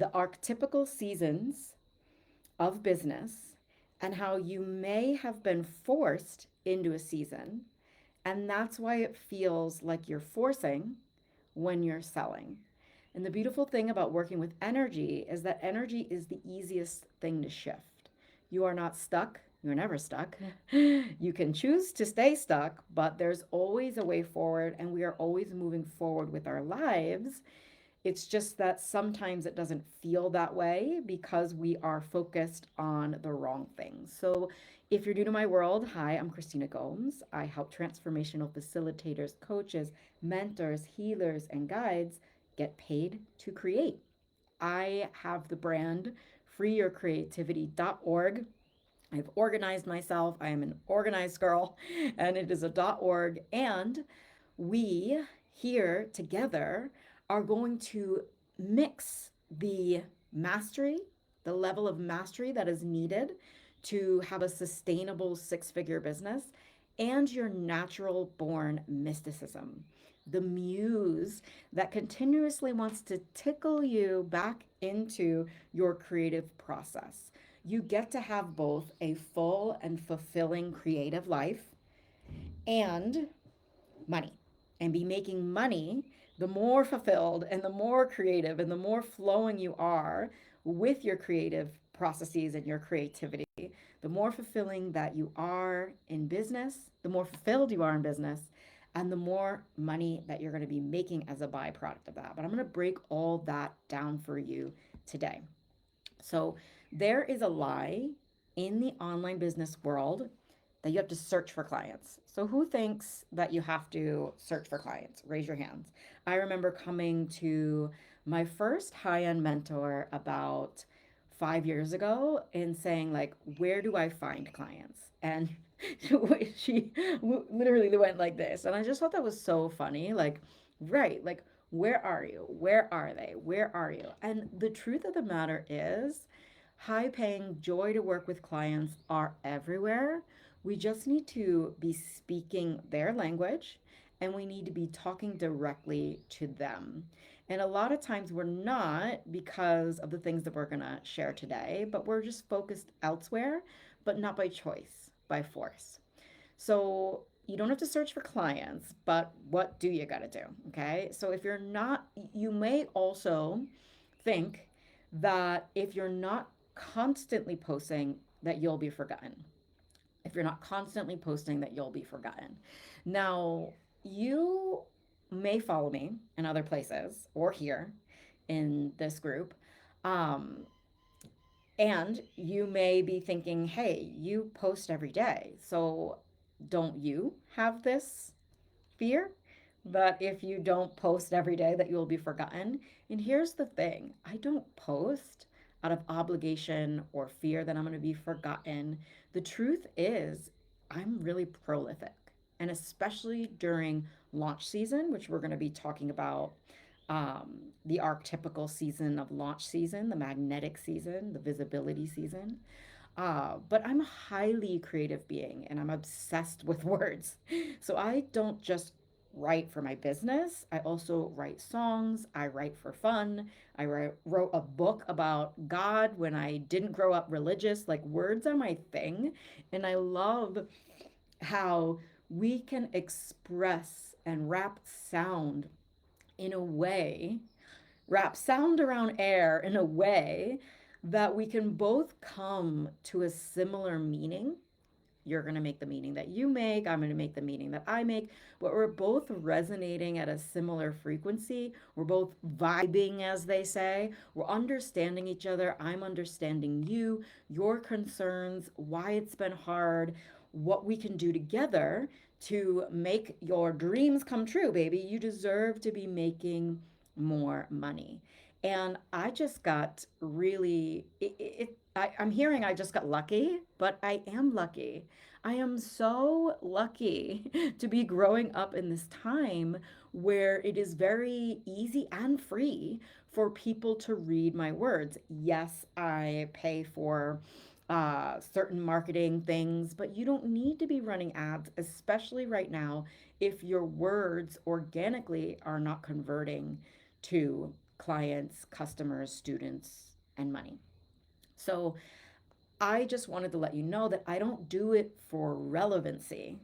the archetypical seasons of business and how you may have been forced into a season. And that's why it feels like you're forcing when you're selling. And the beautiful thing about working with energy is that energy is the easiest thing to shift. You are not stuck. You're never stuck. You can choose to stay stuck, but there's always a way forward, and we are always moving forward with our lives. It's just that sometimes it doesn't feel that way because we are focused on the wrong things. So, if you're new to my world, hi, I'm Christina Gomes. I help transformational facilitators, coaches, mentors, healers, and guides get paid to create. I have the brand freeyourcreativity.org. I've organized myself. I am an organized girl, and it is a .org. And we here together are going to mix the mastery, the level of mastery that is needed to have a sustainable six-figure business, and your natural born mysticism, the muse that continuously wants to tickle you back into your creative process. You get to have both a full and fulfilling creative life and money, and be making money. The more fulfilled and the more creative and the more flowing you are with your creative processes and your creativity, the more fulfilling that you are in business, the more fulfilled you are in business, and the more money that you're going to be making as a byproduct of that. But I'm going to break all that down for you today. So, there is a lie in the online business world that you have to search for clients. So, who thinks that you have to search for clients? Raise your hands. I remember coming to my first high end mentor about 5 years ago and saying, like, where do I find clients? And she literally went like this. And I just thought that was so funny. Like, right, like, where are you? Where are they? Where are you? And the truth of the matter is, high paying, joy to work with clients are everywhere. We just need to be speaking their language, and we need to be talking directly to them. And a lot of times we're not because of the things that we're going to share today, but we're just focused elsewhere, but not by choice, by force. So you don't have to search for clients, but what do you got to do? Okay. So if you're not, you may also think that if you're not constantly posting, that you'll be forgotten. If you're not constantly posting, that you'll be forgotten. Now, you may follow me in other places or here in this group. Um, and you may be thinking, hey, you post every day. So don't you have this fear that if you don't post every day that you'll be forgotten? And here's the thing, I don't post out of obligation or fear that I'm going to be forgotten. The truth is, I'm really prolific. And especially during launch season, which we're going to be talking about, the archetypical season of launch season, the magnetic season, the visibility season. But I'm a highly creative being and I'm obsessed with words. So I don't just write for my business. I also write songs. I write for fun. Wrote a book about God when I didn't grow up religious. Like, words are my thing. And I love how we can express and in a way, wrap sound around air in a way that we can both come to a similar meaning. You're going to make the meaning that you make. I'm going to make the meaning that I make. But we're both resonating at a similar frequency. We're both vibing, as they say. We're understanding each other. I'm understanding you, your concerns, why it's been hard, what we can do together to make your dreams come true, baby. You deserve to be making more money. And I just got really, I'm hearing I just got lucky, but I am lucky. I am so lucky to be growing up in this time where it is very easy and free for people to read my words. Yes, I pay for certain marketing things, but you don't need to be running ads, especially right now, if your words organically are not converting to clients, customers, students, and money. So I just wanted to let you know that I don't do it for relevancy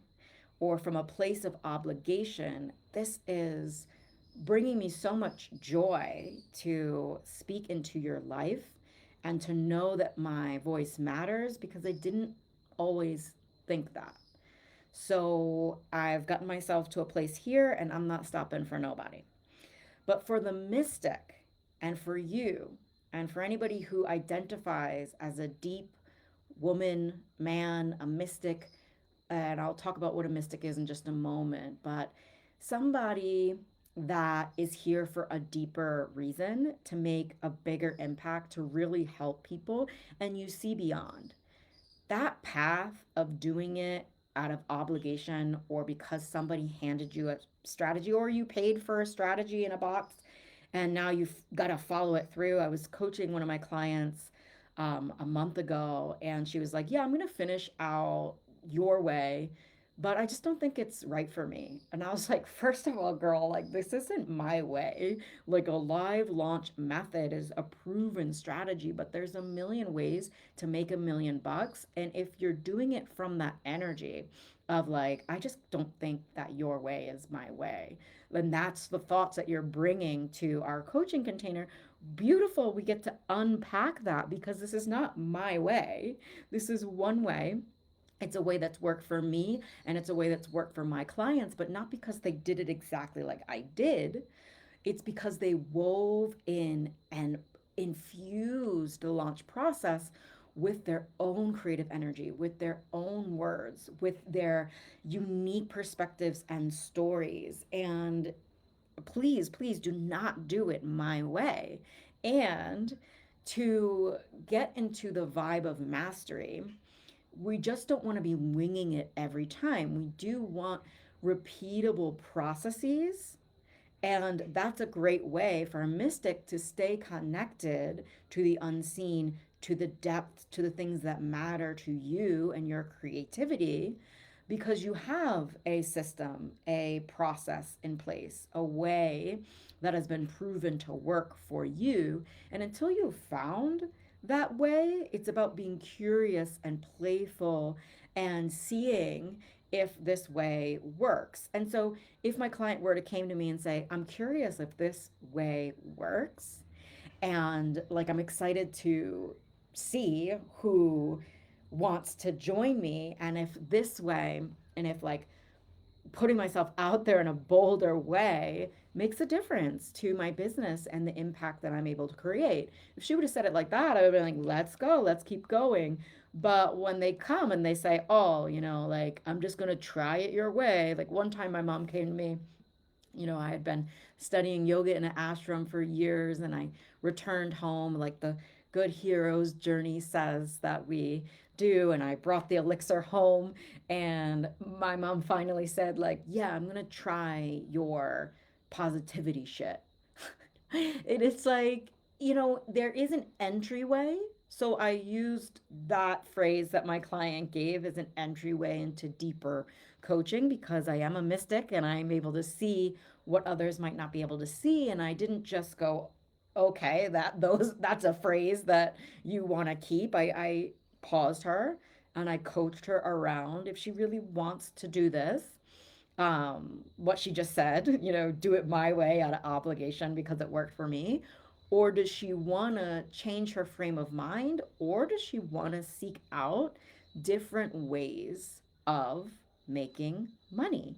or from a place of obligation. This is bringing me so much joy to speak into your life and to know that my voice matters, because I didn't always think that. So I've gotten myself to a place here and I'm not stopping for nobody. But for the mystic, and for you, and for anybody who identifies as a deep woman, man, a mystic, and I'll talk about what a mystic is in just a moment, but somebody that is here for a deeper reason, to make a bigger impact, to really help people, and you see beyond that path of doing it out of obligation, or because somebody handed you a strategy or you paid for a strategy in a box and now you've got to follow it through. I was coaching one of my clients a month ago, and she was like, yeah, I'm going to finish out your way, but I just don't think it's right for me. And I was like, first of all, girl, like, this isn't my way. Like, a live launch method is a proven strategy, but there's a million ways to make $1 million. And if you're doing it from that energy of like, I just don't think that your way is my way, then that's the thoughts that you're bringing to our coaching container. Beautiful. We get to unpack that, because this is not my way. This is one way. It's a way that's worked for me, and it's a way that's worked for my clients, but not because they did it exactly like I did. It's because they wove in and infused the launch process with their own creative energy, with their own words, with their unique perspectives and stories. And please, please do not do it my way. And to get into the vibe of mastery, we just don't want to be winging it every time. We do want repeatable processes. And that's a great way for a mystic to stay connected to the unseen, to the depth, to the things that matter to you and your creativity, because you have a system, a process in place, a way that has been proven to work for you. And until you've found that way, it's about being curious and playful and seeing if this way works. And so if my client were to came to me and say, I'm curious if this way works, and like I'm excited to see who wants to join me, and if this way, and if like putting myself out there in a bolder way makes a difference to my business and the impact that I'm able to create. If she would have said it like that, I would have been like, let's go, let's keep going. But when they come and they say, oh, like, I'm just going to try it your way. Like, one time my mom came to me, I had been studying yoga in an ashram for years, and I returned home like the good hero's journey says that we do. And I brought the elixir home, and my mom finally said, like, yeah, I'm going to try your positivity shit. And it's like, there is an entryway. So I used that phrase that my client gave as an entryway into deeper coaching, because I am a mystic and I'm able to see what others might not be able to see. And I didn't just go, okay, that's a phrase that you want to keep. I paused her and I coached her around if she really wants to do this, what she just said, do it my way out of obligation because it worked for me. Or does she want to change her frame of mind? Or does she want to seek out different ways of making money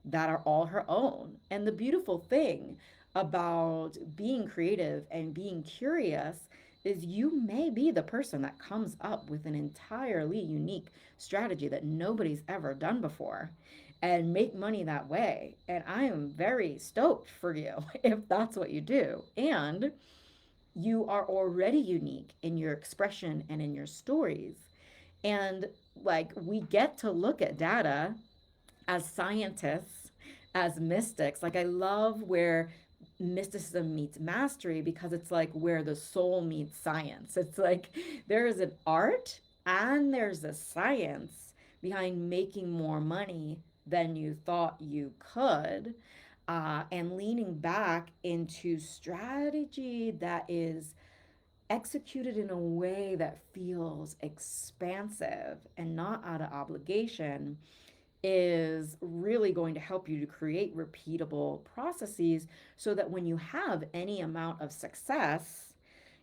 that are all her own? And the beautiful thing about being creative and being curious is you may be the person that comes up with an entirely unique strategy that nobody's ever done before, and make money that way. And I am very stoked for you if that's what you do. And you are already unique in your expression and in your stories. And like, we get to look at data as scientists, as mystics. Like, I love where mysticism meets mastery, because it's like where the soul meets science. It's like there is an art and there's a science behind making more money than you thought you could. and leaning back into strategy that is executed in a way that feels expansive and not out of obligation is really going to help you to create repeatable processes so that when you have any amount of success,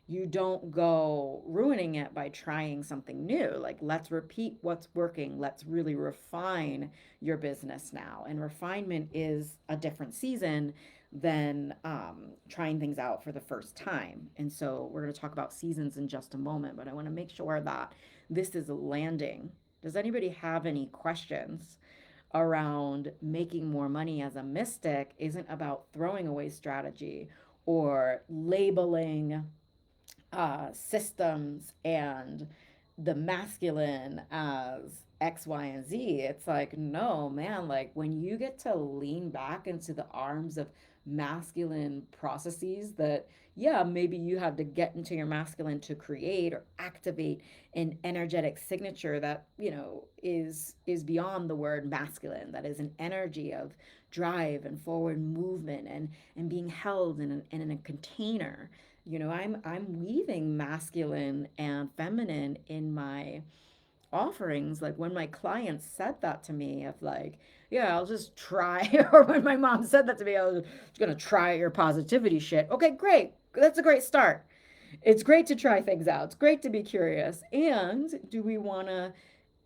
you don't go ruining it by trying something new. Like, let's repeat what's working. Let's really refine your business now. And refinement is a different season than trying things out for the first time. And so we're going to talk about seasons in just a moment, but I want to make sure that this is landing. Does anybody have any questions around making more money as a mystic? Isn't about throwing away strategy or labeling systems and the masculine as X, Y, and Z. It's like, no, man, like when you get to lean back into the arms of masculine processes that, yeah, maybe you have to get into your masculine to create or activate an energetic signature that, is beyond the word masculine, that is an energy of drive and forward movement and being held in a container. I'm weaving masculine and feminine in my offerings. Like when my clients said that to me, of like, yeah, I'll just try, or when my mom said that to me, I was just gonna try your positivity shit. Okay, great. That's a great start. It's great to try things out. It's great to be curious. And do we want to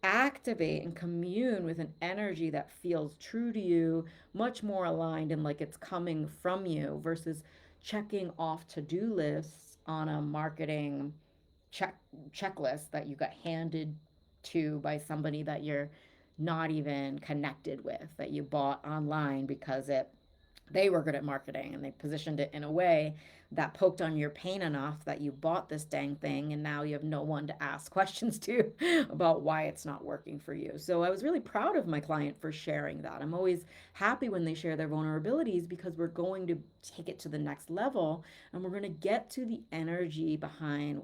activate and commune with an energy that feels true to you, much more aligned and like it's coming from you versus checking off to-do lists on a marketing check checklist that you got handed to by somebody that you're not even connected with, that you bought online because they were good at marketing and they positioned it in a way that poked on your pain enough that you bought this dang thing and now you have no one to ask questions to about why it's not working for you. So I was really proud of my client for sharing that. I'm always happy when they share their vulnerabilities because we're going to take it to the next level and we're going to get to the energy behind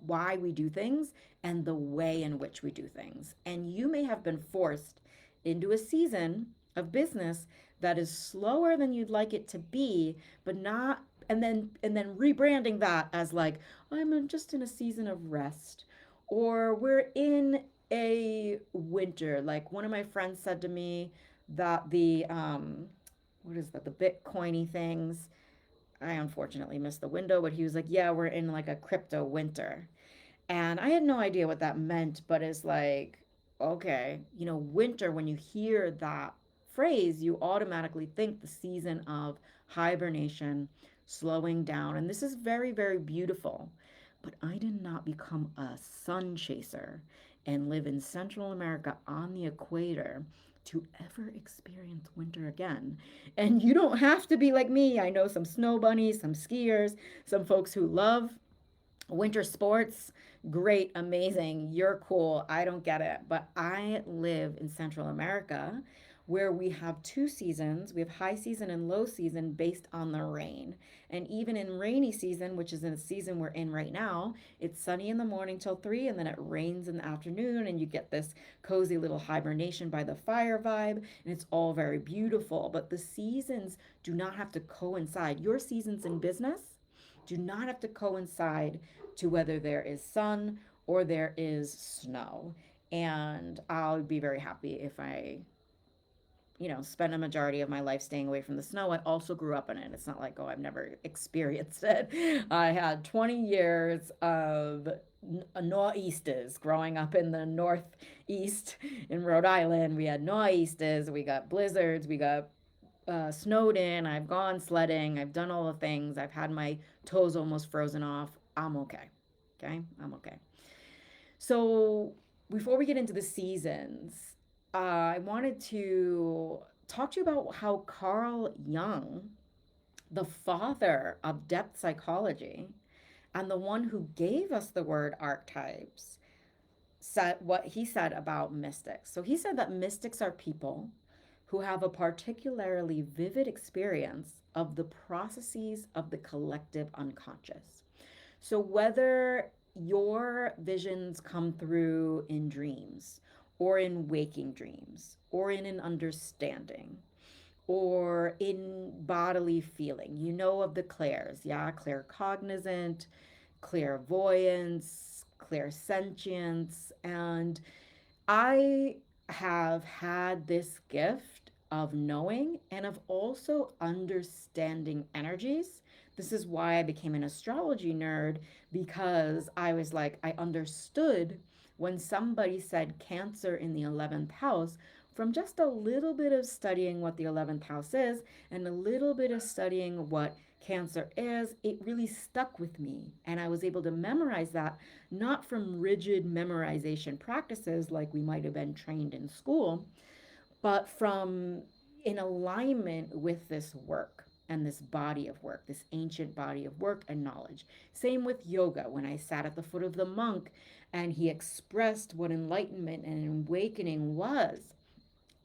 why we do things and the way in which we do things. And you may have been forced into a season of business that is slower than you'd like it to be, but not, and then rebranding that as like, I'm just in a season of rest, or we're in a winter. Like one of my friends said to me that the what is that, the bitcoiny things, I unfortunately missed the window, but he was like, yeah, we're in like a crypto winter. And I had no idea what that meant, but it's like, okay, winter, when you hear that phrase, you automatically think the season of hibernation, slowing down. And this is very, very beautiful. But I did not become a sun chaser and live in Central America on the equator to ever experience winter again. And you don't have to be like me. I know some snow bunnies, some skiers, some folks who love winter sports. Great, amazing, you're cool, I don't get it. But I live in Central America where we have two seasons. We have high season and low season based on the rain. And even in rainy season, which is in the season we're in right now, it's sunny in the morning till 3 and then it rains in the afternoon and you get this cozy little hibernation by the fire vibe and it's all very beautiful. But the seasons do not have to coincide. Your seasons in business do not have to coincide to whether there is sun or there is snow. And I'll be very happy if I, spend a majority of my life staying away from the snow. I also grew up in it. It's not like, oh, I've never experienced it. I had 20 years of nor'easters growing up in the northeast in Rhode Island. We had nor'easters, we got blizzards, we got snowed in. I've gone sledding. I've done all the things. I've had my toes almost frozen off. I'm okay. Okay, I'm okay. So before we get into the seasons, I wanted to talk to you about how Carl Jung, the father of depth psychology and the one who gave us the word archetypes, said what he said about mystics. So he said that mystics are people who have a particularly vivid experience of the processes of the collective unconscious. So whether your visions come through in dreams or in waking dreams or in an understanding or in bodily feeling. You know of the clairs, yeah? Claircognizant, clairvoyance, clairsentience. And I have had this gift of knowing and of also understanding energies. This is why I became an astrology nerd, because I was like, I understood when somebody said Cancer in the 11th house from just a little bit of studying what the 11th house is and a little bit of studying what Cancer is. It really stuck with me. And I was able to memorize that, not from rigid memorization practices like we might have been trained in school, but from in alignment with this work and this body of work, this ancient body of work and knowledge. Same with yoga. When I sat at the foot of the monk and he expressed what enlightenment and awakening was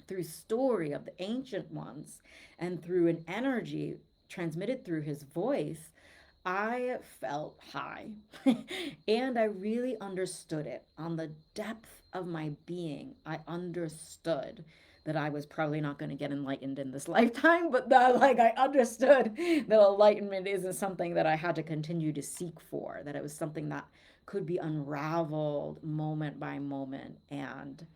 through story of the ancient ones and through an energy transmitted through his voice, I felt high. And I really understood it on the depth of my being. I understood that I was probably not going to get enlightened in this lifetime, but that, like, I understood that enlightenment isn't something that I had to continue to seek for, that it was something that could be unraveled moment by moment. And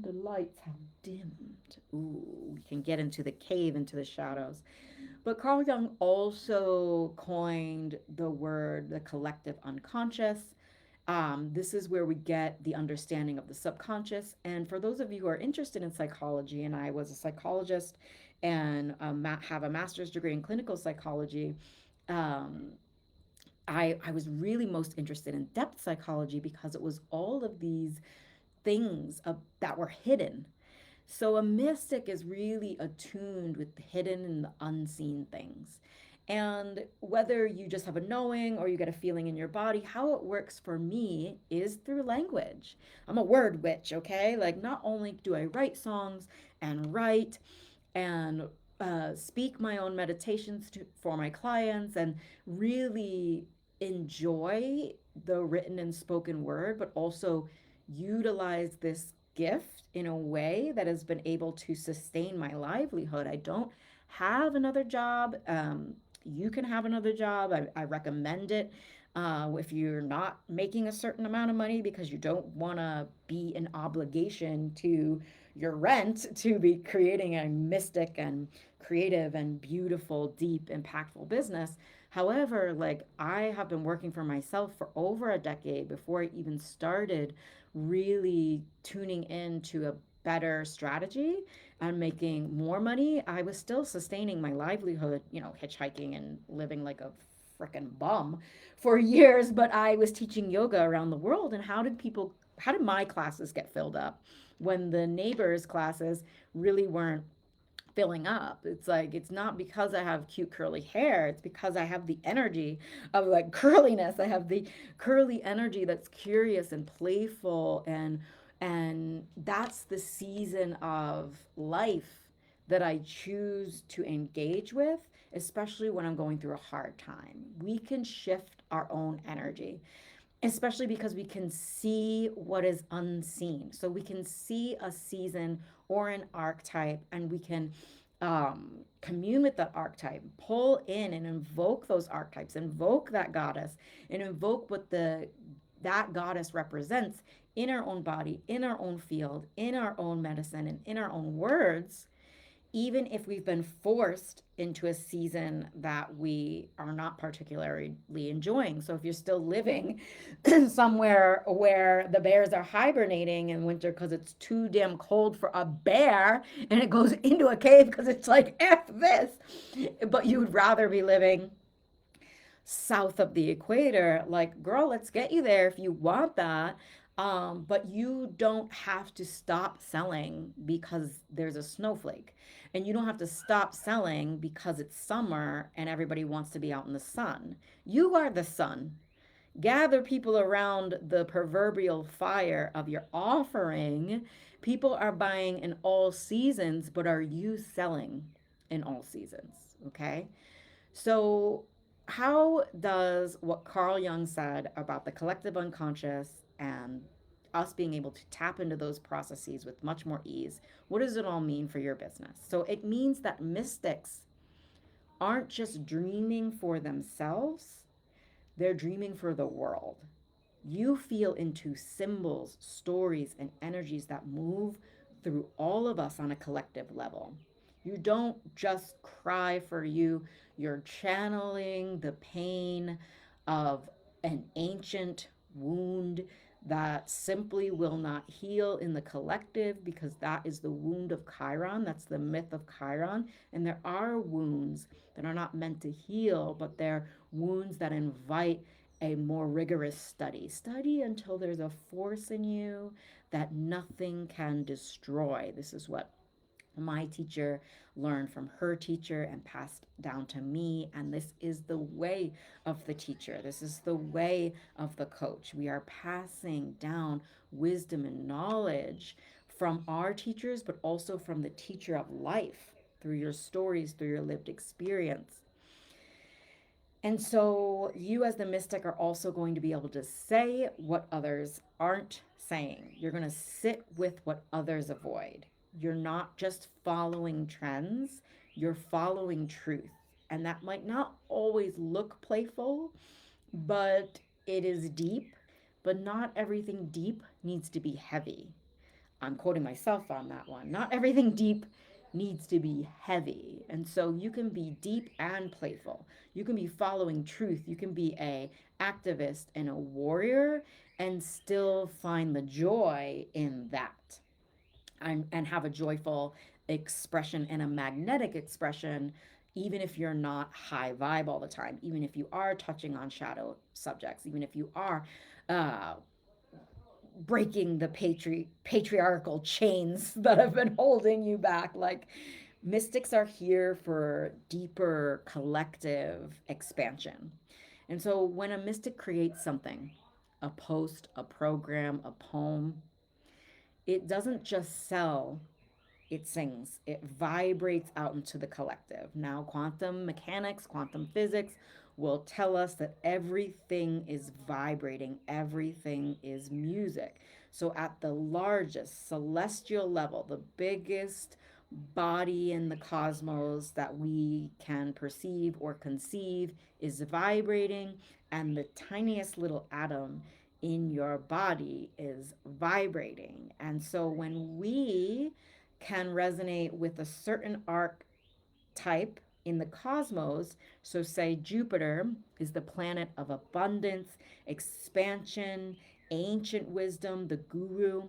the lights have dimmed. Ooh, we can get into the cave, into the shadows. But Carl Jung also coined the word the collective unconscious. This is where we get the understanding of the subconscious. And for those of you who are interested in psychology, and I was a psychologist and have a master's degree in clinical psychology, um, I was really most interested in depth psychology because it was all of these things that were hidden. So a mystic is really attuned with the hidden and the unseen things. And whether you just have a knowing or you get a feeling in your body, how it works for me is through language. I'm a word witch, okay? Like, not only do I write songs and write and speak my own meditations for my clients and really enjoy the written and spoken word, but also utilize this gift in a way that has been able to sustain my livelihood. I don't have another job. You can have another job. I recommend it. If you're not making a certain amount of money because you don't want to be an obligation to your rent, to be creating a mystic and creative and beautiful, deep, impactful business. However, like, I have been working for myself for over a decade before I even started really tuning into a better strategy and making more money. I was still sustaining my livelihood, hitchhiking and living like a freaking bum for years, but I was teaching yoga around the world. And how did my classes get filled up when the neighbors' classes really weren't filling up? It's like, it's not because I have cute curly hair, it's because I have the energy of like curliness. I have the curly energy that's curious and playful, and that's the season of life that I choose to engage with, especially when I'm going through a hard time. We can shift our own energy, especially because we can see what is unseen. So we can see a season or an archetype, and we can commune with that archetype, pull in and invoke those archetypes, invoke that goddess, and invoke what the that goddess represents in our own body, in our own field, in our own medicine, and in our own words, even if we've been forced into a season that we are not particularly enjoying. So if you're still living somewhere where the bears are hibernating in winter because it's too damn cold for a bear and it goes into a cave because it's like, F this, but you would rather be living south of the equator, like, girl, let's get you there if you want that. But you don't have to stop selling because there's a snowflake. And you don't have to stop selling because it's summer and everybody wants to be out in the sun. You are the sun. Gather people around the proverbial fire of your offering. People are buying in all seasons, but are you selling in all seasons? Okay. So, how does what Carl Jung said about the collective unconscious and us being able to tap into those processes with much more ease. What does it all mean for your business? So it means that mystics aren't just dreaming for themselves, they're dreaming for the world. You feel into symbols, stories, and energies that move through all of us on a collective level. You don't just cry for you, you're channeling the pain of an ancient wound that simply will not heal in the collective because that is the wound of Chiron. That's the myth of Chiron. And there are wounds that are not meant to heal, but they're wounds that invite a more rigorous study. Study until there's a force in you that nothing can destroy. This is what my teacher learned from her teacher and passed down to me. And this is the way of the teacher. This is the way of the coach. We are passing down wisdom and knowledge from our teachers, but also from the teacher of life through your stories, through your lived experience. And so you, as the mystic, are also going to be able to say what others aren't saying. You're going to sit with what others avoid. You're not just following trends, you're following truth. And that might not always look playful, but it is deep. But not everything deep needs to be heavy. I'm quoting myself on that one. Not everything deep needs to be heavy. And so you can be deep and playful. You can be following truth. You can be a activist and a warrior and still find the joy in that. And have a joyful expression and a magnetic expression, even if you're not high vibe all the time, even if you are touching on shadow subjects, even if you are uh, breaking the patriarchal chains that have been holding you back. Like, mystics are here for deeper collective expansion. And so when a mystic creates something, a post, a program, a poem, it doesn't just sell, it sings, it vibrates out into the collective. Now, quantum mechanics, quantum physics will tell us that everything is vibrating, everything is music. So, at the largest celestial level, the biggest body in the cosmos that we can perceive or conceive is vibrating, and the tiniest little atom in your body is vibrating. And so, when we can resonate with a certain archetype in the cosmos. So, say Jupiter is the planet of abundance, expansion, ancient wisdom, the guru.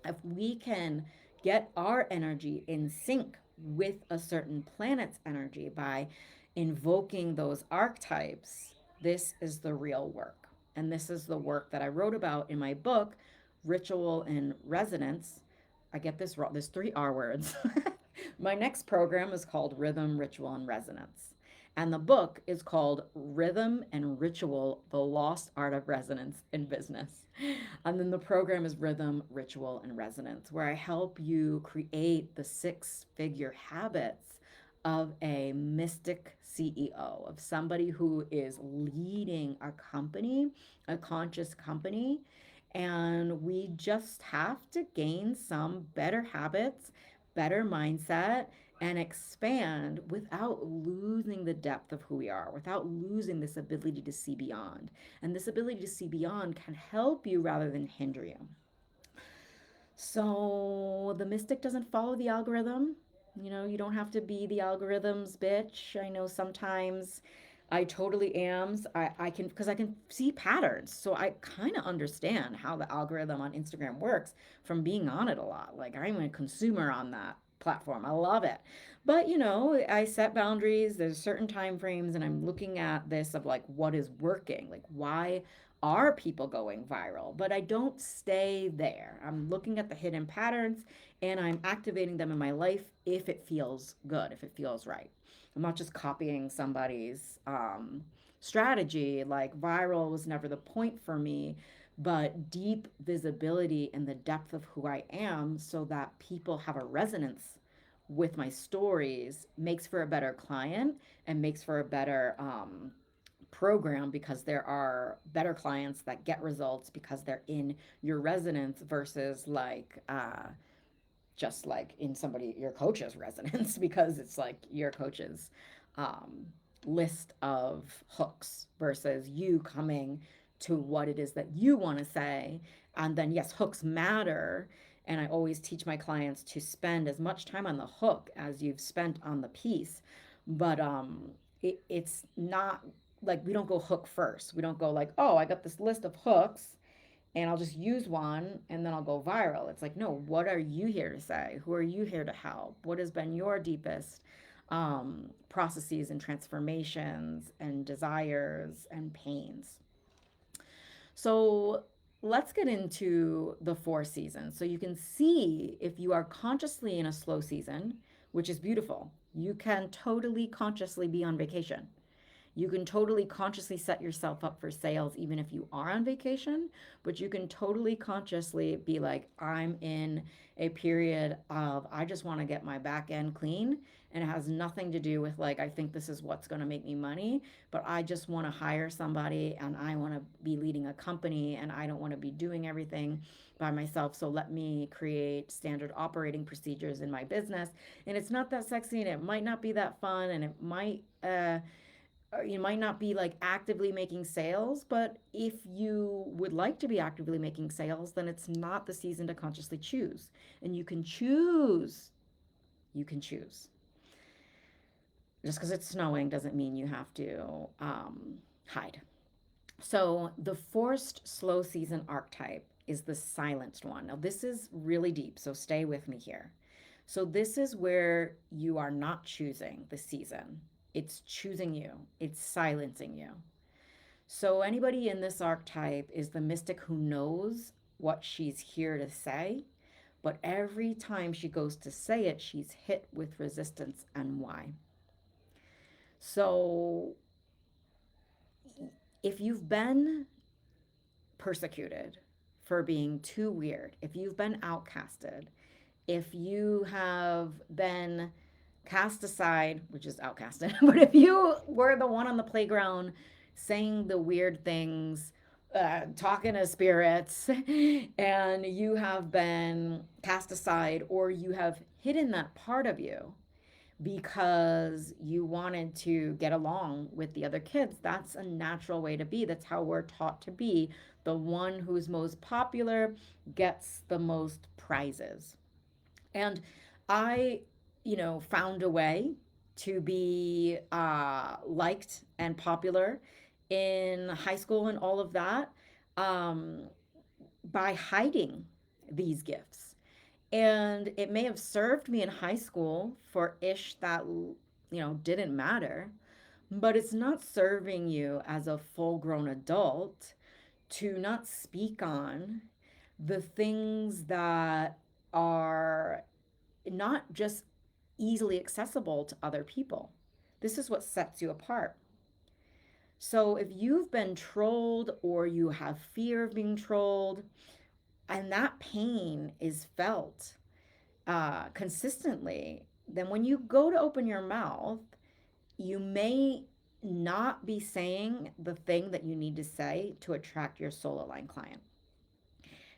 If we can get our energy in sync with a certain planet's energy by invoking those archetypes, this is the real work. And this is the work that I wrote about in my book, Ritual and Resonance. I get this wrong. There's three R words. My next program is called Rhythm, Ritual, and Resonance. And the book is called Rhythm and Ritual, The Lost Art of Resonance in Business. And then the program is Rhythm, Ritual, and Resonance, where I help you create the six-figure habits of a mystic CEO, of somebody who is leading a company, a conscious company. And we just have to gain some better habits, better mindset, and expand without losing the depth of who we are, without losing this ability to see beyond. And this ability to see beyond can help you rather than hinder you. So the mystic doesn't follow the algorithm. You know, you don't have to be the algorithm's bitch. I know sometimes I totally am. I can, because I can see patterns. So I kind of understand how the algorithm on Instagram works from being on it a lot. Like, I'm a consumer on that platform. I love it. But, you know, I set boundaries. There's certain time frames, and I'm looking at this of like what is working. Like, why are people going viral? But I don't stay there. I'm looking at the hidden patterns and I'm activating them in my life if it feels good, if it feels right. I'm not just copying somebody's strategy. Like, viral was never the point for me, but deep visibility in the depth of who I am so that people have a resonance with my stories makes for a better client and makes for a better program because there are better clients that get results because they're in your resonance versus like just like in somebody your coach's resonance because it's like your coach's um, list of hooks versus you coming to what it is that you want to say. And then yes, hooks matter, and I always teach my clients to spend as much time on the hook as you've spent on the piece. But it's not like we don't go hook first. We don't go like, oh, I got this list of hooks and I'll just use one and then I'll go viral. It's like, no, what are you here to say? Who are you here to help? What has been your deepest processes and transformations and desires and pains? So let's get into the 4 seasons. So you can see if you are consciously in a slow season, which is beautiful, you can totally consciously be on vacation. You can totally consciously set yourself up for sales even if you are on vacation, but you can totally consciously be like, I'm in a period of, I just want to get my back end clean. And it has nothing to do with like, I think this is what's going to make me money, but I just want to hire somebody and I want to be leading a company and I don't want to be doing everything by myself. So let me create standard operating procedures in my business. And it's not that sexy and it might not be that fun and it might, you might not be like actively making sales, but if you would like to be actively making sales, then it's not the season to consciously choose. And you can choose. You can choose. Just because it's snowing doesn't mean you have to hide. So the forced slow season archetype is the silenced one. Now, this is really deep, so stay with me here. So, this is where you are not choosing the season, it's choosing you, it's silencing you. So, anybody in this archetype is the mystic who knows what she's here to say, but every time she goes to say it, she's hit with resistance and why. So, if you've been persecuted for being too weird, if you've been outcasted, if you have been cast aside, which is outcasted, but if you were the one on the playground saying the weird things, talking to spirits, and you have been cast aside or you have hidden that part of you because you wanted to get along with the other kids. That's a natural way to be. That's how we're taught to be. The one who's most popular gets the most prizes. And I, found a way to be liked and popular in high school and all of that um, by hiding these gifts. And it may have served me in high school for ish that, didn't matter, but it's not serving you as a full grown adult to not speak on the things that are not just easily accessible to other people. This is what sets you apart. So if you've been trolled or you have fear of being trolled, and that pain is felt consistently, then when you go to open your mouth, you may not be saying the thing that you need to say to attract your soul aligned client.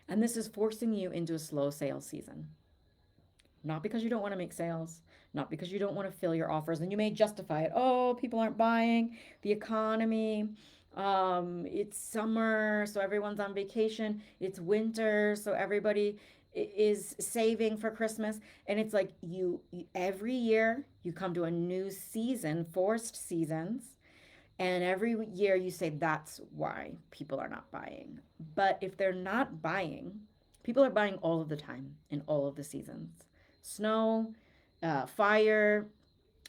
And this is forcing you into a slow sales season. Not because you don't want to make sales, not because you don't want to fill your offers, and you may justify it. Oh, people aren't buying, the economy, it's summer, so everyone's on vacation, it's winter, so everybody is saving for Christmas. And it's like every year you come to a new season, forced seasons, and every year you say that's why people are not buying. But if they're not buying, people are buying all of the time in all of the seasons. Snow, fire,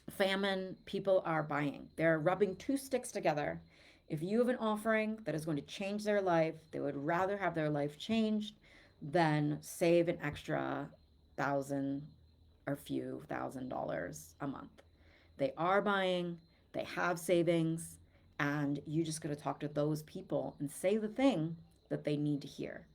famine, people are buying. They're rubbing two sticks together. If you have an offering that is going to change their life, they would rather have their life changed than save an extra thousand or few $1,000s a month. They are buying, they have savings, and you just got to talk to those people and say the thing that they need to hear.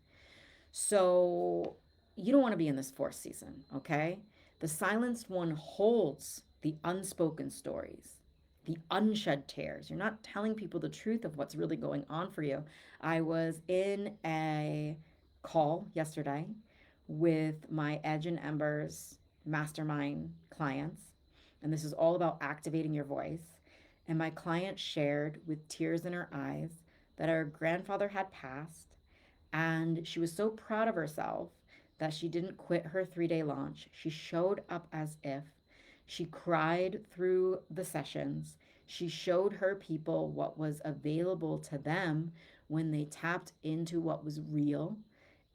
So you don't want to be in this fourth season, okay? The silenced one holds the unspoken stories. the unshed tears. You're not telling people the truth of what's really going on for you. I was in a call yesterday with my Edge and Embers mastermind clients, and this is all about activating your voice. And my client shared with tears in her eyes that her grandfather had passed, and she was so proud of herself that she didn't quit her 3 day launch. She showed up as if. She cried through the sessions. She showed her people what was available to them when they tapped into what was real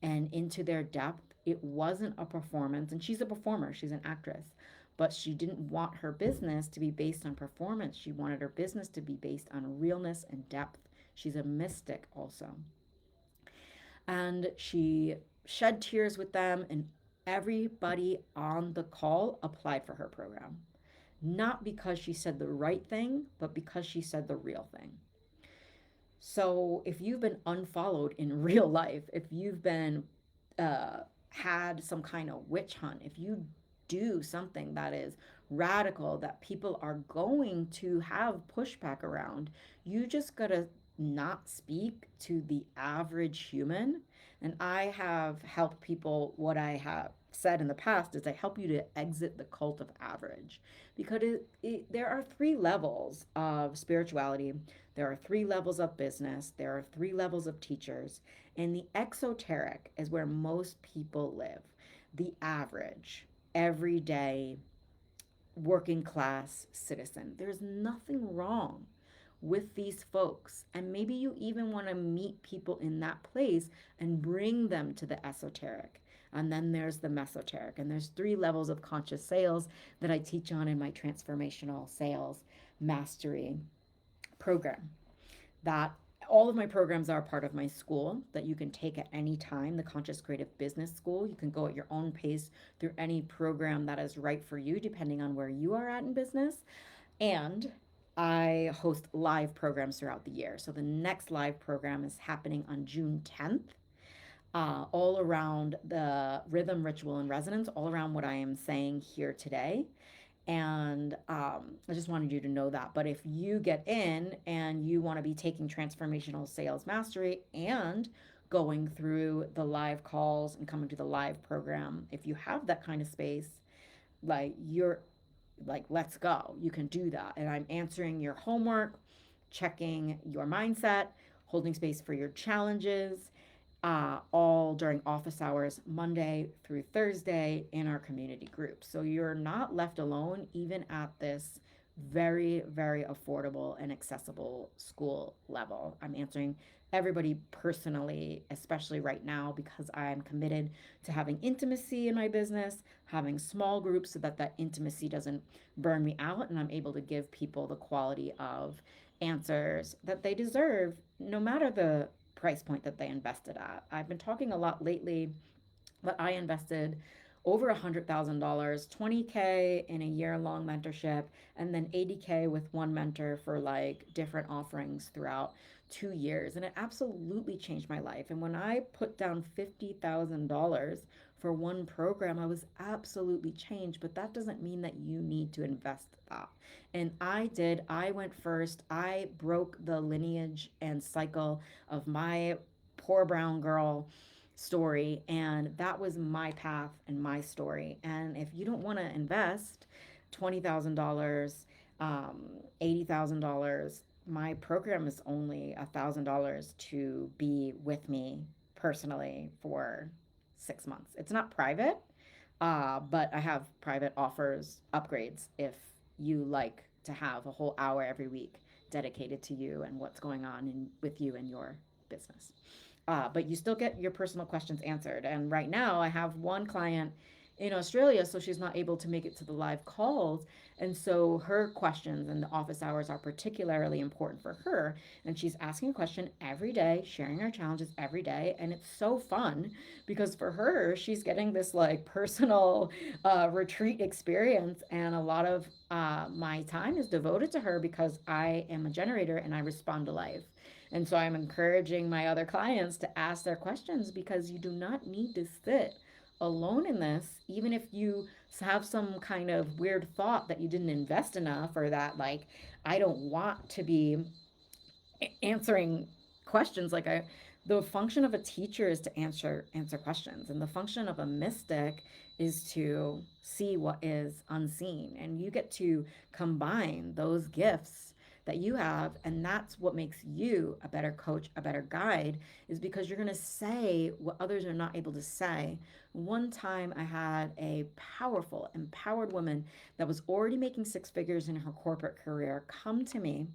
and into their depth. It wasn't a performance, and she's a performer, she's an actress, but she didn't want her business to be based on performance. She wanted her business to be based on realness and depth. She's a mystic also. And she shed tears with them, and everybody on the call applied for her program. Not because she said the right thing, but because she said the real thing. So if you've been unfollowed in real life, if you've been had some kind of witch hunt, if you do something that is radical that people are going to have pushback around, you just gotta not speak to the average human. And I have helped people, what I have said in the past is I help you to exit the cult of average, because there are 3 levels of spirituality, there are 3 levels of business, there are 3 levels of teachers, and the exoteric is where most people live. The average, everyday, working class citizen. There's nothing wrong with these folks. And maybe you even want to meet people in that place and bring them to the esoteric. And then there's the mesoteric. And there's 3 levels of conscious sales that I teach on in my transformational sales mastery program. That all of my programs are part of my school that you can take at any time, the Conscious Creative Business School. You can go at your own pace through any program that is right for you, depending on where you are at in business. And I host live programs throughout the year. So the next live program is happening on June 10th, all around the rhythm, ritual, and resonance, all around what I am saying here today. And I just wanted you to know that. But if you get in and you want to be taking transformational sales mastery and going through the live calls and coming to the live program, if you have that kind of space, like you're like, let's go. You can do that. And I'm answering your homework, checking your mindset, holding space for your challenges, all during office hours, Monday through Thursday in our community group. So you're not left alone, even at this very, very affordable and accessible school level. I'm answering everybody personally, especially right now, because I'm committed to having intimacy in my business, having small groups so that that intimacy doesn't burn me out, and I'm able to give people the quality of answers that they deserve, no matter the price point that they invested at. I've been talking a lot lately, but I invested over $100,000, 20K in a year-long mentorship, and then 80K with one mentor for like different offerings throughout 2 years. And it absolutely changed my life. And when I put down $50,000 for one program, I was absolutely changed. But that doesn't mean that you need to invest that. And I did. I went first. I broke the lineage and cycle of my poor brown girl story, and that was my path and my story. And if you don't want to invest $20,000, $80,000, my program is only $1,000 to be with me personally for 6 months. It's not private, but I have private offers, upgrades, if you like to have a whole hour every week dedicated to you and what's going on with you and your business. But you still get your personal questions answered. And right now, I have one client in Australia, so she's not able to make it to the live calls. And so her questions and the office hours are particularly important for her. And she's asking a question every day, sharing her challenges every day. And it's so fun because for her, she's getting this like personal retreat experience. And a lot of my time is devoted to her because I am a generator and I respond to life. And so I'm encouraging my other clients to ask their questions, because you do not need to sit alone in this, even if you have some kind of weird thought that you didn't invest enough, or that like I don't want to be answering questions. Like I the function of a teacher is to answer questions, and the function of a mystic is to see what is unseen, and you get to combine those gifts that you have, and that's what makes you a better coach, a better guide, is because you're going to say what others are not able to say. One time I had a powerful empowered woman that was already making six figures in her corporate career come to me,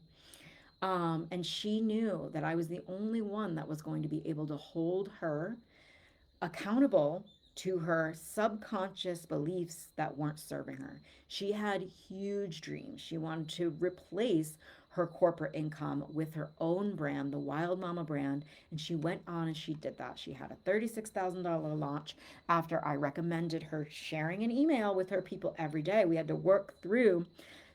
and she knew that I was the only one that was going to be able to hold her accountable to her subconscious beliefs that weren't serving her. She had huge dreams. She wanted to replace her corporate income with her own brand, the Wild Mama brand, and she went on and she did that. She had a $36,000 launch after I recommended her sharing an email with her people every day. We had to work through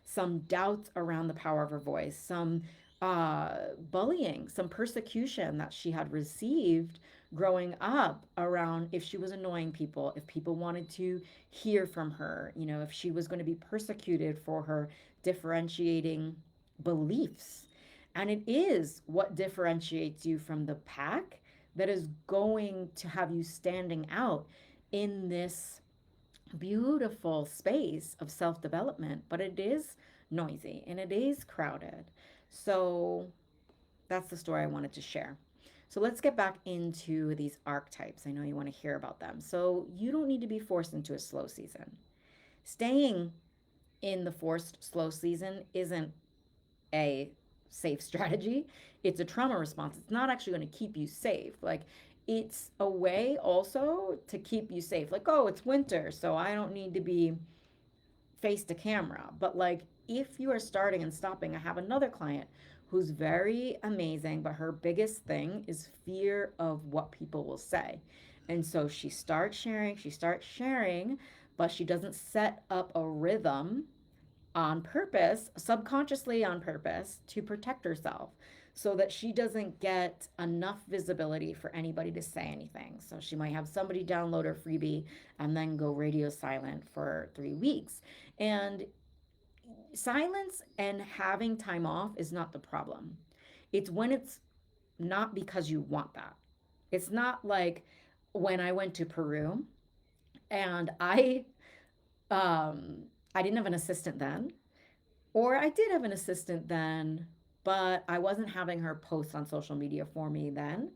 some doubts around the power of her voice, some bullying, some persecution that she had received growing up around if she was annoying people, if people wanted to hear from her, if she was going to be persecuted for her differentiating beliefs. And it is what differentiates you from the pack that is going to have you standing out in this beautiful space of self development, but it is noisy and it is crowded. So that's the story I wanted to share. So let's get back into these archetypes. I know you want to hear about them. So you don't need to be forced into a slow season. Staying in the forced slow season isn't a safe strategy. It's a trauma response. It's not actually going to keep you safe. Like, it's a way also to keep you safe. Like, oh, it's winter, so I don't need to be face to camera. But like, if you are starting and stopping, I have another client who's very amazing, but her biggest thing is fear of what people will say. And so she starts sharing, but she doesn't set up a rhythm on purpose, subconsciously on purpose, to protect herself so that she doesn't get enough visibility for anybody to say anything. So she might have somebody download her freebie and then go radio silent for 3 weeks. And silence and having time off is not the problem. It's when it's not because you want that. It's not like when I went to Peru and I didn't have an assistant then, or I did have an assistant then, but I wasn't having her post on social media for me then.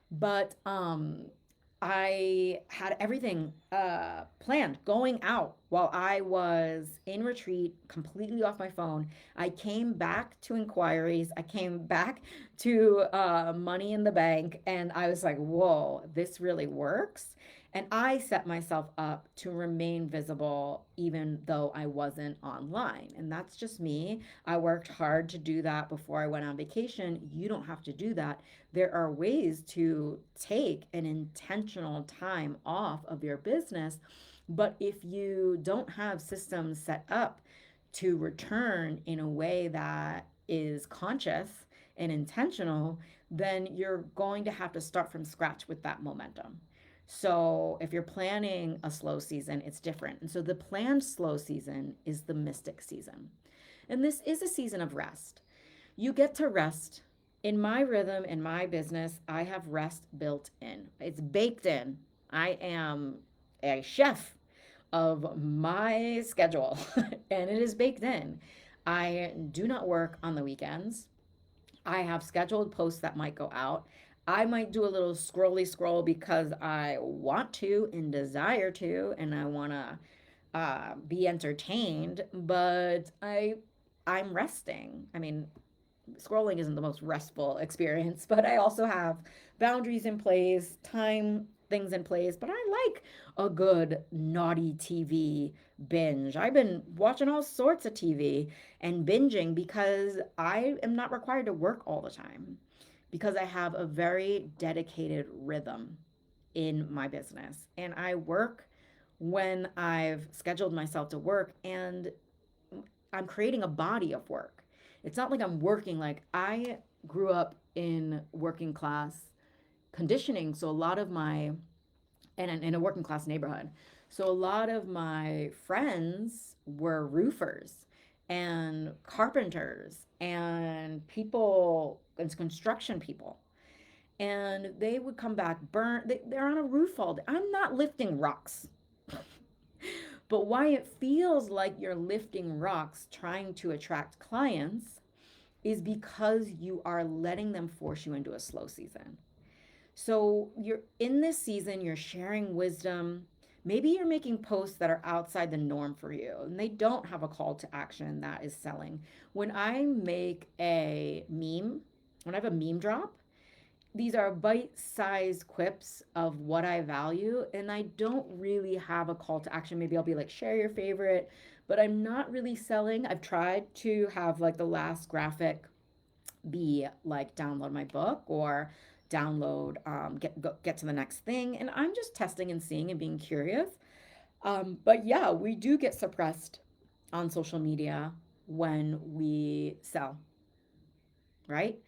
But I had everything planned going out while I was in retreat, completely off my phone. I came back to inquiries. I came back to money in the bank, and I was like, whoa, this really works. And I set myself up to remain visible even though I wasn't online. And that's just me. I worked hard to do that before I went on vacation. You don't have to do that. There are ways to take an intentional time off of your business. But if you don't have systems set up to return in a way that is conscious and intentional, then you're going to have to start from scratch with that momentum. So if you're planning a slow season, it's different. And so the planned slow season is the mystic season. And this is a season of rest. You get to rest. In my rhythm, in my business, I have rest built in. It's baked in. I am a chef of my schedule, and it is baked in. I do not work on the weekends. I have scheduled posts that might go out. I might do a little scroll because I want to and desire to, and I want to be entertained, but I'm resting. I mean, scrolling isn't the most restful experience, but I also have boundaries in place, time things in place. But I like a good naughty TV binge. I've been watching all sorts of TV and binging because I am not required to work all the time, because I have a very dedicated rhythm in my business. And I work when I've scheduled myself to work, and I'm creating a body of work. It's not like I'm working. Like, I grew up in working class conditioning, so a lot of my and in a working class neighborhood. So a lot of my friends were roofers and carpenters and people, and construction people. And they would come back burnt. They're on a roof all day. I'm not lifting rocks. But why it feels like you're lifting rocks trying to attract clients is because you are letting them force you into a slow season. So you're in this season, you're sharing wisdom. Maybe you're making posts that are outside the norm for you and they don't have a call to action that is selling. When I make a meme, when I have a meme drop, these are bite-sized quips of what I value, and I don't really have a call to action. Maybe I'll be like, share your favorite, but I'm not really selling. I've tried to have like the last graphic be like download my book or download get to the next thing, and I'm just testing and seeing and being curious. But yeah, we do get suppressed on social media when we sell, right?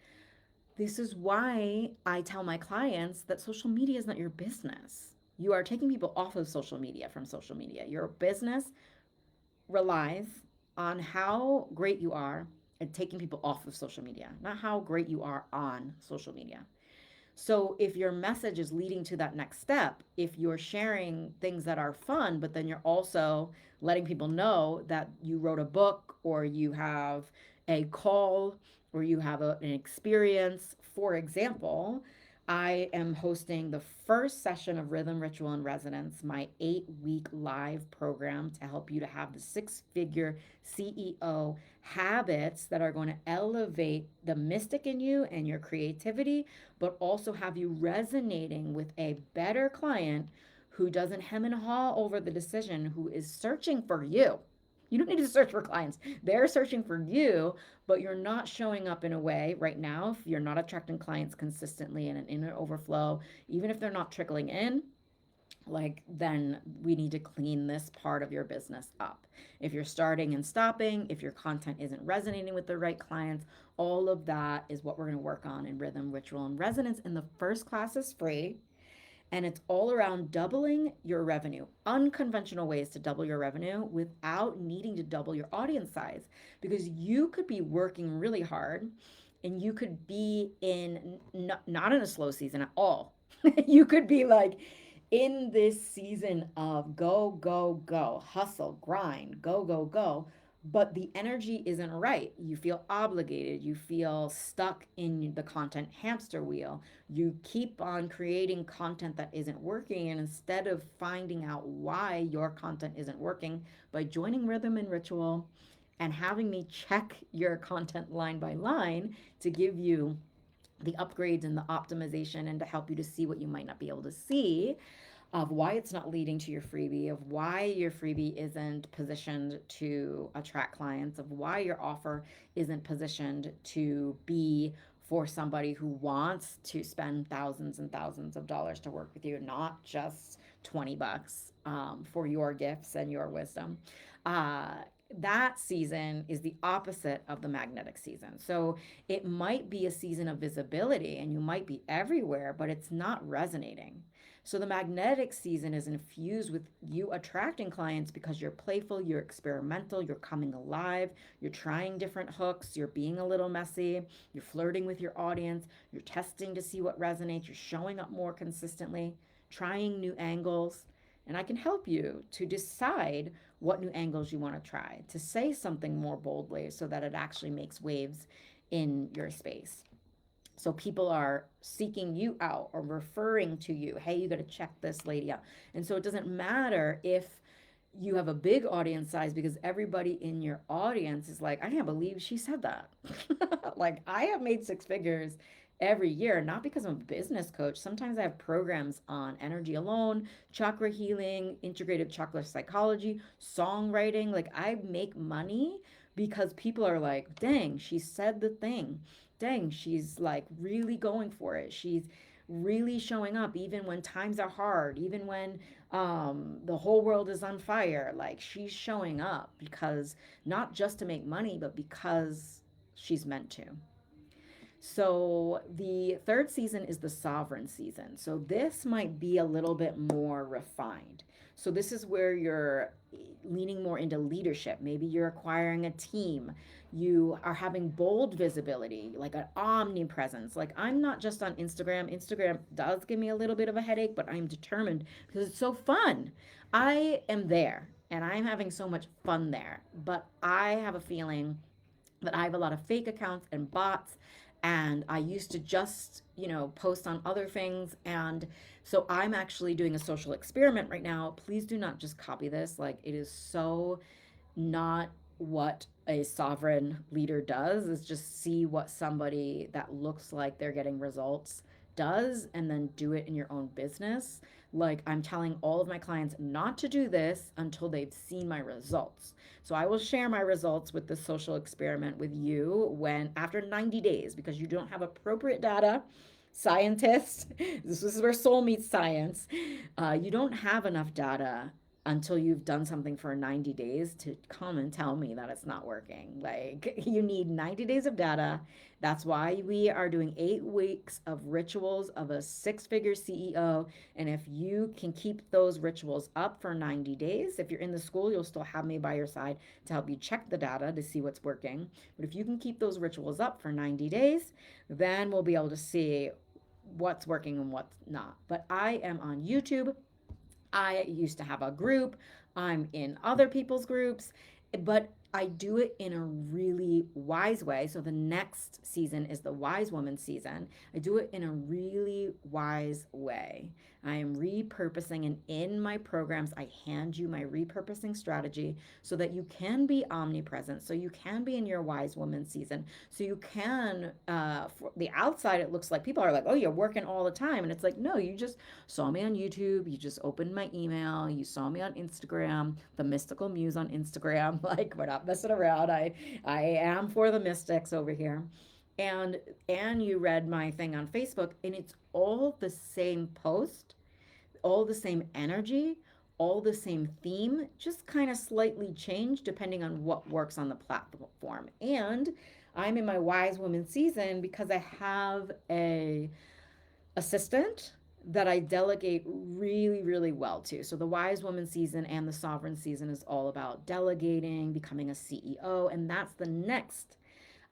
This is why I tell my clients that social media is not your business. You are taking people off of social media from social media. Your business relies on how great you are at taking people off of social media, not how great you are on social media. So if your message is leading to that next step, if you're sharing things that are fun, but then you're also letting people know that you wrote a book or you have a call or you have an experience. For example, I am hosting the first session of Rhythm, Ritual, and Resonance, my 8-week live program to help you to have the 6-figure CEO habits that are going to elevate the mystic in you and your creativity, but also have you resonating with a better client who doesn't hem and haw over the decision, who is searching for you. You don't need to search for clients. They're searching for you, but you're not showing up in a way right now. If you're not attracting clients consistently in an inner overflow, even if they're not trickling in, like then we need to clean this part of your business up. If you're starting and stopping, if your content isn't resonating with the right clients, all of that is what we're going to work on in Rhythm, Ritual, and Resonance. And the first class is free, and it's all around doubling your revenue, unconventional ways to double your revenue without needing to double your audience size. Because you could be working really hard and you could be in not in a slow season at all. You could be like in this season of go, go, go, hustle, grind, go, go, go, but the energy isn't right. You feel obligated. You feel stuck in the content hamster wheel. You keep on creating content that isn't working. And instead of finding out why your content isn't working by joining Rhythm and Ritual and having me check your content line by line to give you the upgrades and the optimization and to help you to see what you might not be able to see, of why it's not leading to your freebie, of why your freebie isn't positioned to attract clients, of why your offer isn't positioned to be for somebody who wants to spend thousands and thousands of dollars to work with you, not just 20 bucks for your gifts and your wisdom. Uh, that season is the opposite of the magnetic season. So it might be a season of visibility and you might be everywhere, but it's not resonating. So the magnetic season is infused with you attracting clients because you're playful, you're experimental, you're coming alive, you're trying different hooks, you're being a little messy, you're flirting with your audience, you're testing to see what resonates, you're showing up more consistently, trying new angles. And I can help you to decide what new angles you want to try, to say something more boldly so that it actually makes waves in your space. So people are seeking you out or referring to you. Hey, you got to check this lady out. And so it doesn't matter if you have a big audience size, because everybody in your audience is like, I can't believe she said that. Like, I have made 6 figures every year, not because I'm a business coach. Sometimes I have programs on energy alone, chakra healing, integrative chakra psychology, songwriting. Like, I make money because people are like, dang, she said the thing. Dang, she's like really going for it. She's really showing up even when times are hard, even when the whole world is on fire. Like, she's showing up because not just to make money, but because she's meant to. So the third season is the sovereign season. So this might be a little bit more refined. So this is where you're leaning more into leadership. Maybe you're acquiring a team. You are having bold visibility, like an omnipresence. Like I'm not just on Instagram. Instagram does give me a little bit of a headache, but I'm determined because it's so fun. I am there and I'm having so much fun there. But I have a feeling that I have a lot of fake accounts and bots, and I used to just, post on other things. And so I'm actually doing a social experiment right now. Please do not just copy this. Like, it is so not what a sovereign leader does, is just see what somebody that looks like they're getting results does and then do it in your own business. Like, I'm telling all of my clients not to do this until they've seen my results. So I will share my results with the social experiment with you when after 90 days, because you don't have appropriate data. Scientists, this is where soul meets science. You don't have enough data until you've done something for 90 days to come and tell me that it's not working. Like, you need 90 days of data. That's why we are doing 8 weeks of rituals of a 6-figure CEO. And if you can keep those rituals up for 90 days, if you're in the school, you'll still have me by your side to help you check the data to see what's working. But if you can keep those rituals up for 90 days, then we'll be able to see what's working and what's not. But I am on YouTube. I used to have a group. I'm in other people's groups, but I do it in a really wise way. So the next season is the wise woman season. I do it in a really wise way. I am repurposing, and in my programs, I hand you my repurposing strategy so that you can be omnipresent, so you can be in your wise woman season, so you can, for the outside, it looks like people are like, oh, you're working all the time. And it's like, no, you just saw me on YouTube, you just opened my email, you saw me on Instagram, the mystical muse on Instagram. Like, we're not messing around. I am for the mystics over here. And you read my thing on Facebook, and it's all the same post, all the same energy, all the same theme, just kind of slightly changed depending on what works on the platform. And I'm in my wise woman season because I have a assistant that I delegate really, really well to. So the wise woman season and the sovereign season is all about delegating, becoming a CEO, and that's the next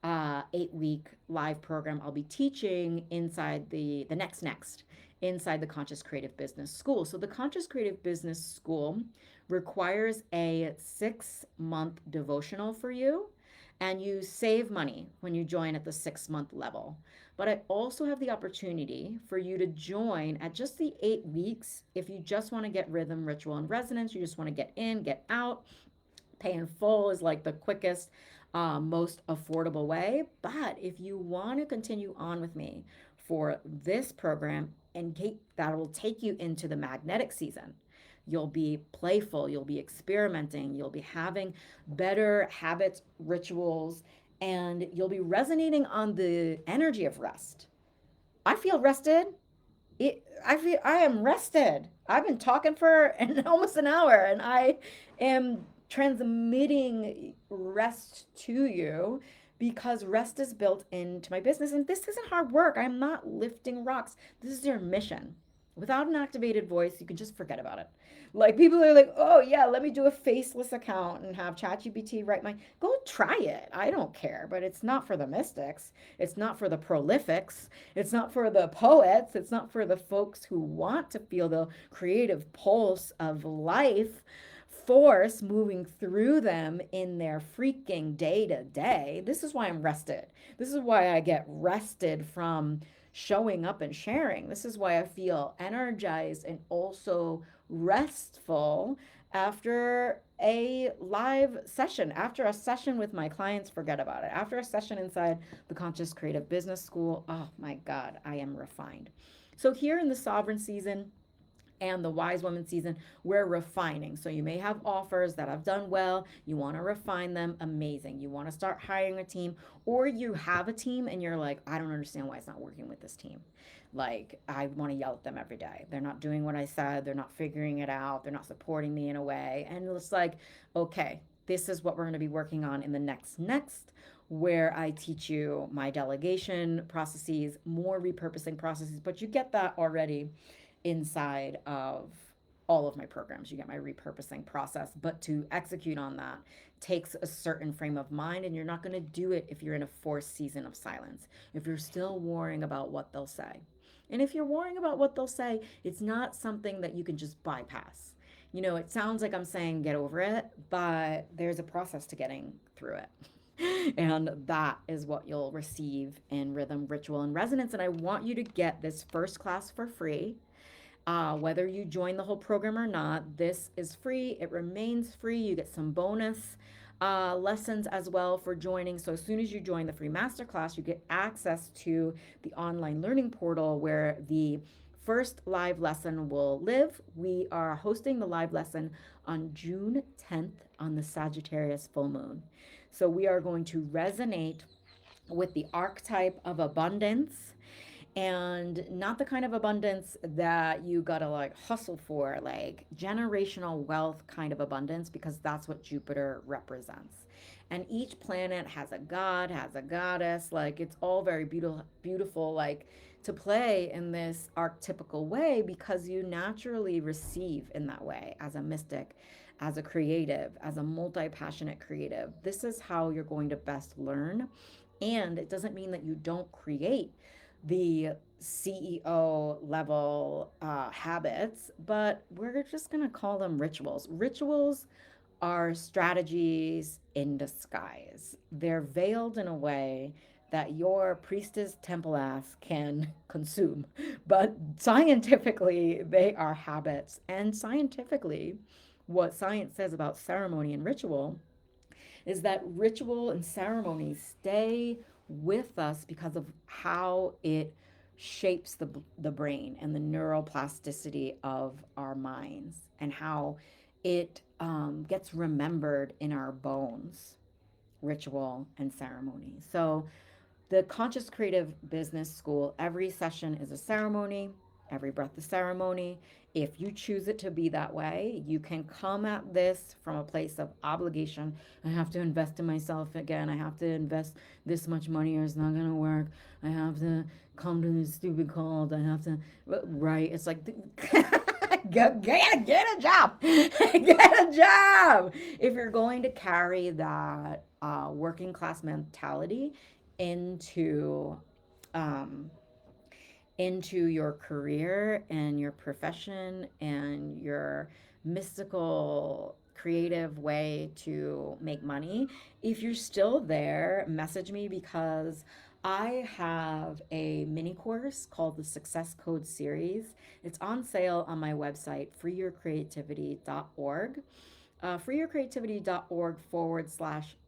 8-week live program I'll be teaching inside the next inside the Conscious Creative Business School. So the Conscious Creative Business School requires a 6-month devotional for you, and you save money when you join at the 6-month level. But I also have the opportunity for you to join at just the 8 weeks if you just want to get rhythm, ritual, and resonance. You just want to get in, get out. Pay in full is like the quickest, most affordable way. But if you want to continue on with me for this program, and that will take you into the magnetic season. You'll be playful, you'll be experimenting, you'll be having better habits, rituals, and you'll be resonating on the energy of rest. I feel rested. I am rested. I've been talking for almost an hour, and I am transmitting rest to you because rest is built into my business. And this isn't hard work. I'm not lifting rocks. This is your mission. Without an activated voice, you can just forget about it. Like, people are like, oh yeah, let me do a faceless account and have ChatGPT write my, go try it. I don't care, but it's not for the mystics. It's not for the prolifics. It's not for the poets. It's not for the folks who want to feel the creative pulse of life force moving through them in their freaking day to day. This is why I'm rested. This is why I get rested from showing up and sharing. This is why I feel energized and also restful after a live session. After a session with my clients, forget about it. After a session inside the Conscious Creative Business School, oh my God, I am refined. So here in the sovereign season, and the wise woman season, we're refining. So you may have offers that have done well, you want to refine them, amazing. You want to start hiring a team, or you have a team and you're like, I don't understand why it's not working with this team. Like, I want to yell at them every day. They're not doing what I said, they're not figuring it out, they're not supporting me in a way. And it's like, okay, this is what we're going to be working on in the next where I teach you my delegation processes, more repurposing processes, but you get that already inside of all of my programs. You get my repurposing process, but to execute on that takes a certain frame of mind, and you're not going to do it if you're in a forced season of silence, if you're still worrying about what they'll say. And if you're worrying about what they'll say, it's not something that you can just bypass. You know, it sounds like I'm saying get over it, but there's a process to getting through it. And that is what you'll receive in Rhythm, Ritual, and Resonance. And I want you to get this first class for free. Whether you join the whole program or not, this is free. It remains free. You get some bonus lessons as well for joining. So as soon as you join the free masterclass, you get access to the online learning portal where the first live lesson will live. We are hosting the live lesson on June 10th on the Sagittarius Full Moon. So we are going to resonate with the archetype of abundance, and not the kind of abundance that you gotta like hustle for, like generational wealth kind of abundance, because that's what Jupiter represents. And each planet has a god, has a goddess, like it's all very beautiful, like to play in this archetypical way because you naturally receive in that way as a mystic, as a creative, as a multi passionate creative. This is how you're going to best learn. And it doesn't mean that you don't create the CEO level habits, but we're just going to call them rituals. Rituals are strategies in disguise. They're veiled in a way that your priestess temple ass can consume. But scientifically, they are habits. And scientifically, what science says about ceremony and ritual is that ritual and ceremony stay with us because of how it shapes the brain and the neuroplasticity of our minds, and how it gets remembered in our bones, ritual and ceremony. So the Conscious Creative Business School, every session is a ceremony, every breath is ceremony. If you choose it to be that way, you can come at this from a place of obligation. I have to invest in myself again. I have to invest this much money or it's not going to work. I have to come to this stupid call. I have to, right? It's like, get a job. Get a job. If you're going to carry that working class mentality into um, into your career and your profession and your mystical creative way to make money, if you're still there, message me, because I have a mini course called the Success Code Series. It's on sale on my website, freeyourcreativity.org. Freeyourcreativity.org/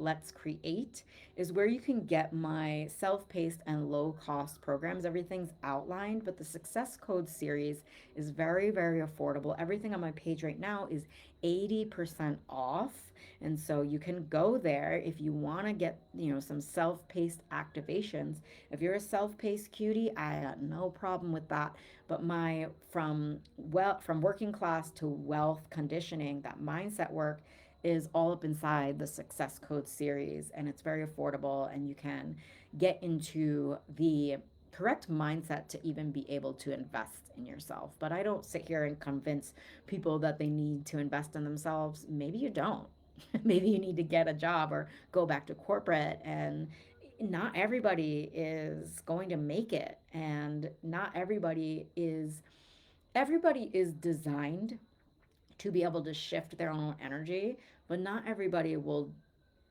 let's create is where you can get my self-paced and low-cost programs. Everything's outlined, but the Success Code series is very, very affordable. Everything on my page right now is 80% off. And so you can go there if you want to get, some self-paced activations. If you're a self-paced cutie, I got no problem with that. But my from working class to wealth conditioning, that mindset work is all up inside the Success Code series, and it's very affordable, and you can get into the correct mindset to even be able to invest in yourself. But I don't sit here and convince people that they need to invest in themselves. Maybe you don't. Maybe you need to get a job or go back to corporate, and not everybody is going to make it, and not everybody is designed to be able to shift their own energy, but not everybody will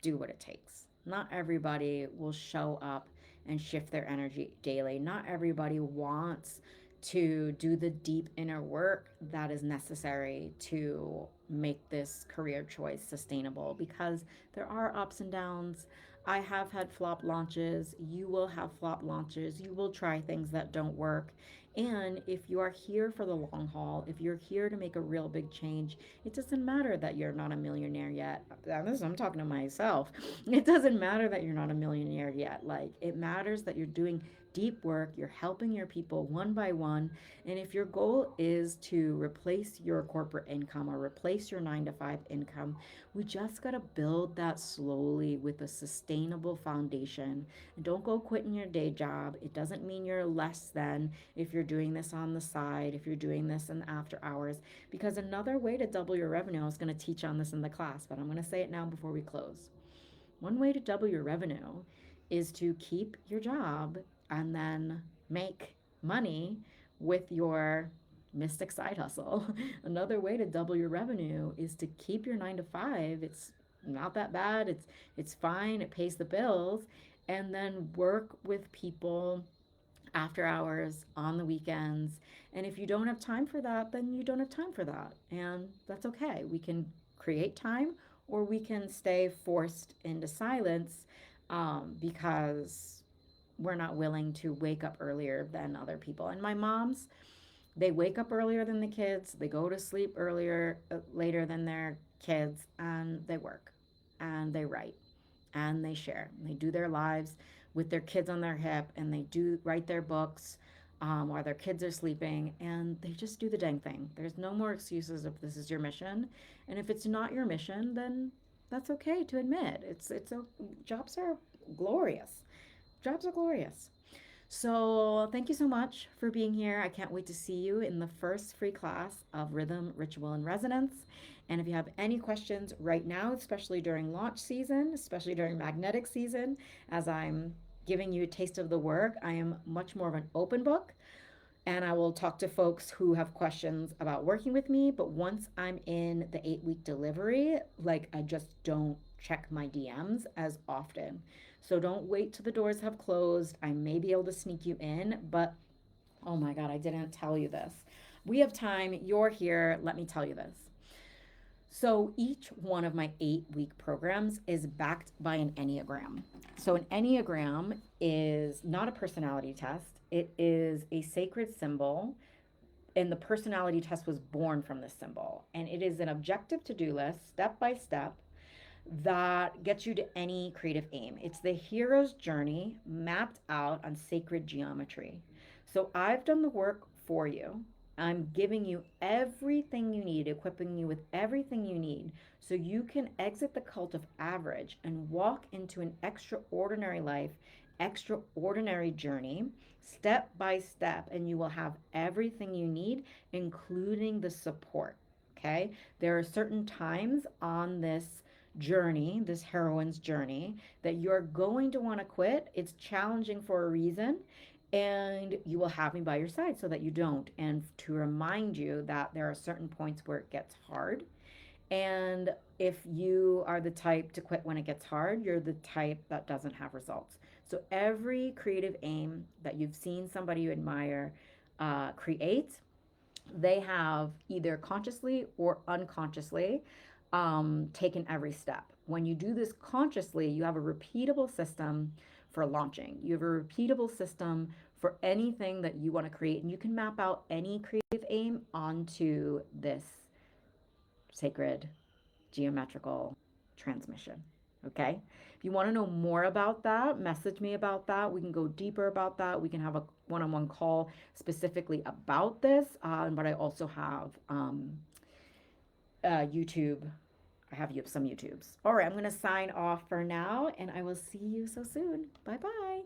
do what it takes. Not everybody will show up and shift their energy daily. Not everybody wants to do the deep inner work that is necessary to make this career choice sustainable, because there are ups and downs. I have had flop launches. You will have flop launches. You will try things that don't work. And if you are here for the long haul, if you're here to make a real big change, it doesn't matter that you're not a millionaire yet. I'm talking to myself. It doesn't matter that you're not a millionaire yet. Like, it matters that you're doing deep work. You're helping your people one by one. And if your goal is to replace your corporate income or replace your 9 to 5 income, we just got to build that slowly with a sustainable foundation. And don't go quitting your day job. It doesn't mean you're less than if you're doing this on the side, if you're doing this in the after hours, because another way to double your revenue, I was going to teach on this in the class, but I'm going to say it now before we close. One way to double your revenue is to keep your job and then make money with your mystic side hustle. Another way to double your revenue is to keep your 9 to 5. It's not that bad. It's fine. It pays the bills, and then work with people after hours on the weekends. And if you don't have time for that, then you don't have time for that. And that's okay. We can create time, or we can stay forced into silence because we're not willing to wake up earlier than other people. And my moms, they wake up earlier than the kids, they go to sleep later than their kids, and they work and they write and they share. They do their lives with their kids on their hip, and they do write their books while their kids are sleeping, and they just do the dang thing. There's no more excuses if this is your mission, and if it's not your mission, then that's okay to admit. Jobs are glorious. Jobs are glorious. So, thank you so much for being here. I can't wait to see you in the first free class of Rhythm, Ritual, and Resonance. And if you have any questions right now, especially during launch season, especially during magnetic season, as I'm giving you a taste of the work, I am much more of an open book, and I will talk to folks who have questions about working with me. But once I'm in the 8 week delivery, like, I just don't check my DMs as often. So don't wait till the doors have closed. I may be able to sneak you in, but oh my God, I didn't tell you this. We have time. You're here. Let me tell you this. So each one of my 8 week programs is backed by an Enneagram. So an Enneagram is not a personality test, it is a sacred symbol. And the personality test was born from this symbol. And it is an objective to do list, step by step, that gets you to any creative aim. It's the hero's journey mapped out on sacred geometry. So I've done the work for you. I'm giving you everything you need, equipping you with everything you need so you can exit the cult of average and walk into an extraordinary life, extraordinary journey, step by step, and you will have everything you need, including the support. Okay? There are certain times on this journey, this heroine's journey, that you're going to want to quit. It's challenging for a reason, and you will have me by your side so that you don't. And to remind you that there are certain points where it gets hard. And if you are the type to quit when it gets hard, you're the type that doesn't have results. So every creative aim that you've seen somebody you admire create, they have either consciously or unconsciously taken every step. When you do this consciously, you have a repeatable system for launching. You have a repeatable system for anything that you want to create, and you can map out any creative aim onto this sacred geometrical transmission. Okay? If you want to know more about that, message me about that. We can go deeper about that. We can have a one on one call specifically about this. But I also have YouTube. I have some YouTubes. All right, I'm going to sign off for now, and I will see you so soon. Bye bye.